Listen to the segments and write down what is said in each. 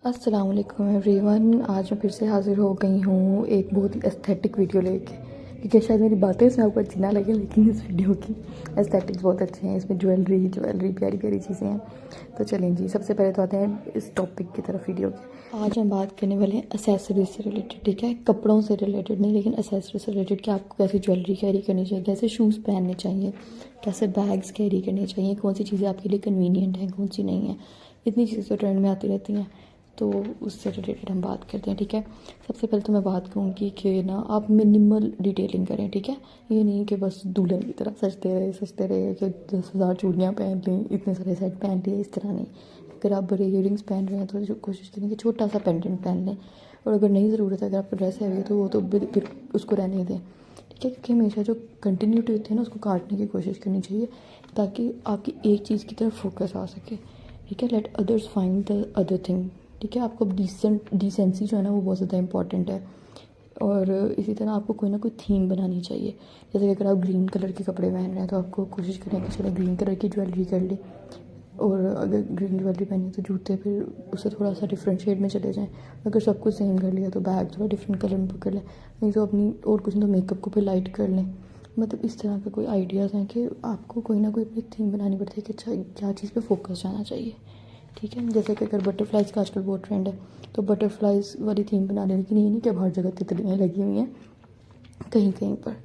अस्सलाम वालेकुम एवरीवन। आज मैं फिर से हाज़िर हो गई हूँ एक बहुत ही एस्थेटिक वीडियो लेके, क्योंकि शायद मेरी बातें इसमें आपको अच्छी ना लगे, लेकिन इस वीडियो की एस्थेटिक्स बहुत अच्छे हैं। इसमें ज्वेलरी प्यारी प्यारी चीज़ें हैं। तो चलें जी, सबसे पहले तो आते हैं इस टॉपिक की तरफ वीडियो की। आज हम बात करने वाले हैं एसेसरीज से रिलेटेड, ठीक है। कपड़ों से रिलेटेड नहीं, लेकिन एसेसरीज से रिलेटेड कि आपको कैसी ज्वेलरी कैरी करनी चाहिए, कैसे शूज़ पहनने चाहिए, कैसे बैग्स कैरी करने चाहिए, कौन सी चीज़ें आपके लिए कन्वीनियंट हैं, कौन सी नहीं है। इतनी चीज़ें तो ट्रेंड में आती रहती हैं, तो उससे रिलेटेड हम बात करते हैं, ठीक है। सबसे पहले तो मैं बात कहूँगी कि ना आप मिनिमल डिटेलिंग करें, ठीक है। ये नहीं कि बस दुल्हन की तरह सजते रहे कि 10,000 चूड़ियाँ पहन ली, इतने सारे सेट पहन लिए, इस तरह नहीं। अगर आप बड़े इयरिंग्स पहन रहे हैं तो जो कोशिश करें कि छोटा सा पेंडेंट पहन लें, और अगर नहीं ज़रूरत है, अगर आपको ड्रेस है तो वो तो फिर उसको रहने दें, ठीक है। क्योंकि हमेशा जो कंटिन्यूटी होती है ना, उसको काटने की कोशिश करनी चाहिए, ताकि आपकी एक चीज़ की तरफ फोकस आ सके, ठीक है। Let others find the other thing, ठीक है। आपको डिसेंसी जो है ना, वो बहुत ज़्यादा इंपॉर्टेंट है। और इसी तरह आपको कोई ना कोई थीम बनानी चाहिए। जैसे कि अगर आप ग्रीन कलर के कपड़े पहन रहे हैं, तो आपको कोशिश करें कि चलो ग्रीन कलर की ज्वेलरी कर ली, और अगर ग्रीन ज्वेलरी पहनी तो जूते फिर उससे थोड़ा सा डिफरेंट शेड में चले जाएँ। अगर सब कुछ सेम कर लिया तो बैग थोड़ा डिफरेंट कलर में पकड़ लें, नहीं तो अपनी और कुछ नहीं तो मेकअप को फिर लाइट कर लें। मतलब इस तरह का कोई आइडियाज़ हैं कि आपको कोई ना कोई अपनी थीम बनानी पड़ती है कि अच्छा क्या चीज़ पे फोकस जाना चाहिए, ठीक है। जैसे कि अगर बटरफ्लाइज़ का आजकल बहुत ट्रेंड है, तो बटरफ्लाइज़ वाली थीम बना लें, लेकिन ये नहीं कि अब हर जगह तितलियाँ लगी हुई हैं, कहीं कहीं पर।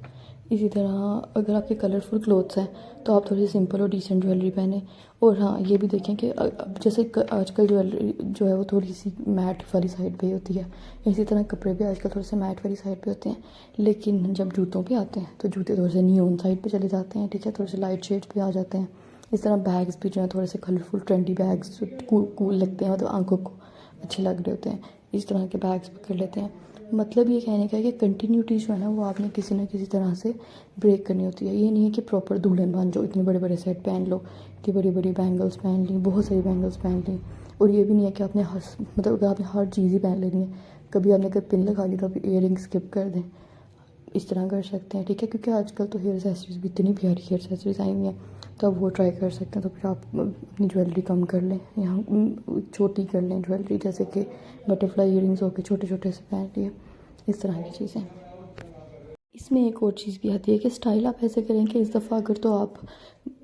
इसी तरह अगर आपके कलरफुल क्लोथ्स हैं, तो आप थोड़ी सिंपल और डिसेंट ज्वेलरी पहने। और हाँ, ये भी देखें कि अब जैसे आजकल ज्वेलरी जो है वो थोड़ी सी मैट वाली साइड पे ही होती है, इसी तरह कपड़े भी आजकल थोड़े से मैट वाली साइड पे होते हैं। लेकिन जब जूतों पे आते हैं तो जूते थोड़े से नियॉन साइड पे चले जाते हैं, ठीक है, थोड़े से लाइट शेड्स पे आ जाते हैं। इस तरह बैग्स भी जो है थोड़े से कलरफुल ट्रेंडी बैग्स जो कूल लगते हैं, मतलब आंखों को अच्छे लग रहे होते हैं, इस तरह के बैग्स पकड़ लेते हैं। मतलब ये कहने का है कि कंटिन्यूटी जो है ना, वो आपने किसी न किसी तरह से ब्रेक करनी होती है। ये नहीं है कि प्रॉपर दुल्हन बन जाओ, इतने बड़े बड़े सेट पहन लो, इतनी बड़ी बड़ी बैंगल्स पहन ली, बहुत सारी बैंगल्स पहन ली। और ये भी नहीं है कि आपने मतलब अगर आपने हर चीज़ ही पहन लेनी है, कभी आपने अगर पिन लगा ली तो आप ईयरिंग स्किप कर दें, इस तरह कर सकते हैं, ठीक है। क्योंकि आजकल तो हेयर एक्सेसरीज भी इतनी प्यारी हेयर एक्सेसरीज आई हुई हैं, तो आप वो ट्राई कर सकते हैं। तो फिर आप अपनी ज्वेलरी कम कर लें, यहाँ छोटी कर लें ज्वेलरी, जैसे कि बटरफ्लाई ईयरिंग्स हो के छोटे छोटे से पहन लिए, इस तरह की चीज़ें। इसमें एक और चीज़ भी आती है कि स्टाइल आप ऐसे करें कि इस दफ़ा अगर तो आप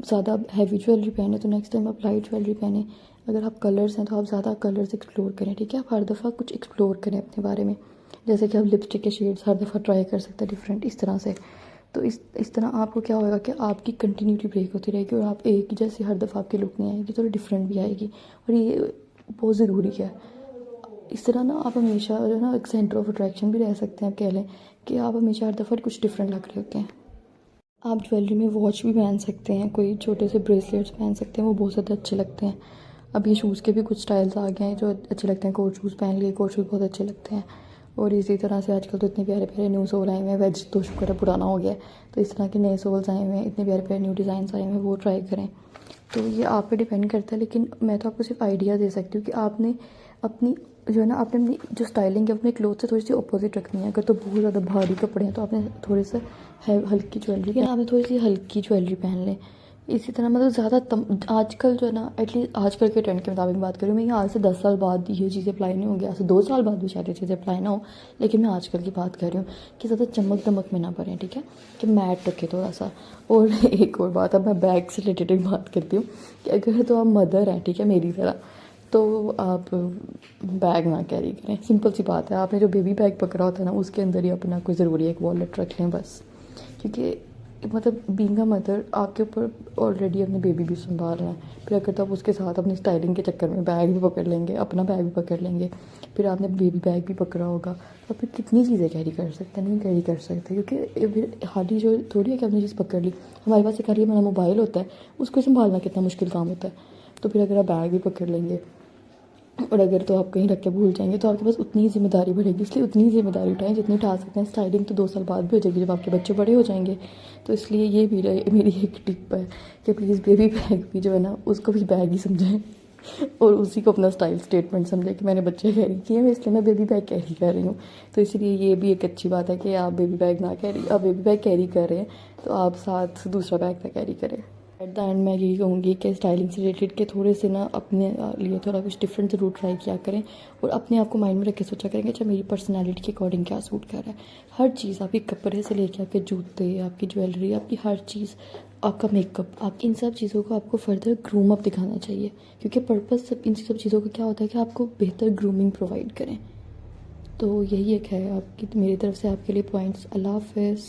ज़्यादा हैवी ज्वेलरी पहने तो नेक्स्ट टाइम आप लाइट ज्वेलरी पहने। अगर आप कलर्स हैं तो आप ज़्यादा कलर्स एक्सप्लोर करें, ठीक है। आप हर दफ़ा कुछ एक्सप्लोर करें अपने बारे में, जैसे कि आप लिपस्टिक के शेड्स हर दफ़ा ट्राई कर सकते हैं डिफरेंट, इस तरह से। तो इस तरह आपको क्या होगा कि आपकी कंटिन्यूटी ब्रेक होती रहेगी, और आप एक ही जैसी हर दफ़ा आपकी लुक नहीं आएगी, थोड़ी डिफरेंट भी आएगी, और ये बहुत ज़रूरी है। इस तरह ना आप हमेशा जो है ना एक सेंटर ऑफ अट्रैक्शन भी रह सकते हैं, आप कह लें कि आप हमेशा हर दफ़ा कुछ डिफरेंट लग रहे होते हैं। आप ज्वेलरी में वॉच भी पहन सकते हैं, कोई छोटे से ब्रेसलेट्स पहन सकते हैं, वो बहुत ज़्यादा अच्छे लगते हैं। अब ये शूज़ के भी कुछ स्टाइल्स आ गए हैं जो अच्छे लगते हैं, कोट शूज़ पहन लिए, कोट शूज़ बहुत अच्छे लगते हैं। और इसी तरह से आजकल तो इतने प्यारे प्यारे न्यू सोल आए हुए हैं, वेज तो शुक्र है पुराना हो गया है, तो इस तरह के नए सोल्स आए हुए हैं, इतने प्यारे प्यारे न्यू डिज़ाइन आए हुए हैं, वो ट्राई करें। तो ये आप पे डिपेंड करता है, लेकिन मैं तो आपको सिर्फ आइडिया दे सकती हूँ कि आपने अपनी जो है ना, आपने अपनी जो स्टाइलिंग है अपने क्लोथ से थोड़ी सी अपोजिट रखनी है। अगर तो बहुत ज़्यादा भारी कपड़े हैं तो आपने थोड़े से हल्की ज्वेलरी के आपने थोड़ी सी हल्की ज्वेलरी पहन लें। इसी तरह मतलब ज़्यादा आजकल जो है ना, एटलीस्ट आजकल के ट्रेंड के मुताबिक बात करूँ मैं, ये आज से 10 साल बाद ये चीज़ें अप्लाई नहीं होंगी, आज से 2 साल बाद भी शायद ये चीज़ें अप्लाई ना हो, लेकिन मैं आजकल की बात कर रही हूँ कि ज़्यादा चमक दमक में ना पड़ें, ठीक है, कि मैट रखे थोड़ा सा। और एक और बात, अब मैं बैग से रिलेटेड बात करती हूँ कि अगर तो आप मदर हैं, ठीक है, मेरी तरह, तो आप बैग ना कैरी करें। सिंपल सी बात है, आपने जो बेबी बैग पकड़ा होता है ना, उसके अंदर ही अपना कोई ज़रूरी एक वॉलेट रख लें बस। क्योंकि मतलब बीइंग अ मदर आपके ऊपर ऑलरेडी अपने बेबी भी संभालना है, फिर अगर तो आप उसके साथ अपनी स्टाइलिंग के चक्कर में बैग भी पकड़ लेंगे, अपना बैग भी पकड़ लेंगे, फिर आपने बेबी बैग भी पकड़ा होगा, तो फिर कितनी चीज़ें कैरी कर सकते हैं, नहीं कैरी कर सकते। क्योंकि फिर हाली जो थोड़ी है कि आपने चीज़ पकड़ ली, हमारे पास एक हाली हमारा मोबाइल होता है, उसको संभालना कितना मुश्किल काम होता है। तो फिर अगर आप बैग भी पकड़ लेंगे, और अगर तो आप कहीं रख के भूल जाएंगे, तो आपके पास उतनी ही जिम्मेदारी बढ़ेगी। इसलिए उतनी ही जिम्मेदारी उठाएं जितनी उठा सकते हैं। स्टाइलिंग तो 2 साल बाद भी हो जाएगी जब आपके बच्चे बड़े हो जाएंगे। तो इसलिए ये भी मेरी एक टिप है कि प्लीज़ बेबी बैग भी जो है ना, उसको भी बैग ही समझें, और उसी को अपना स्टाइल स्टेटमेंट समझें कि मैंने बच्चे कैरी किए हैं, इसलिए मैं बेबी बैग कैरी कर रही हूँ। तो इसलिए ये भी एक अच्छी बात है कि आप बेबी बैग ना कैरी, आप बेबी बैग कैरी कर रहे हैं तो आप साथ दूसरा बैग ना कैरी करें। एट द एंड मैं यही कहूँगी कि स्टाइलिंग से रिलेटेड के थोड़े से ना अपने लिए थोड़ा कुछ डिफरेंट ज़रूर ट्राई किया करें और अपने आप को माइंड में रख के सोचा करें कि अच्छा मेरी पर्सनालिटी के अकॉर्डिंग क्या सूट कर रहा है। हर चीज़, आपके कपड़े से लेके आपके जूते, आपकी ज्वेलरी, आपकी हर चीज़, आपका मेकअप, आप इन सब चीज़ों को आपको फर्दर ग्रूम अप दिखाना चाहिए, क्योंकि पर्पज़ सब इन सब चीज़ों का क्या होता है कि आपको बेहतर ग्रूमिंग प्रोवाइड करें। तो यही एक है आपकी मेरी तरफ से आपके लिए पॉइंट्स। अल्लाह हाफ़िज़।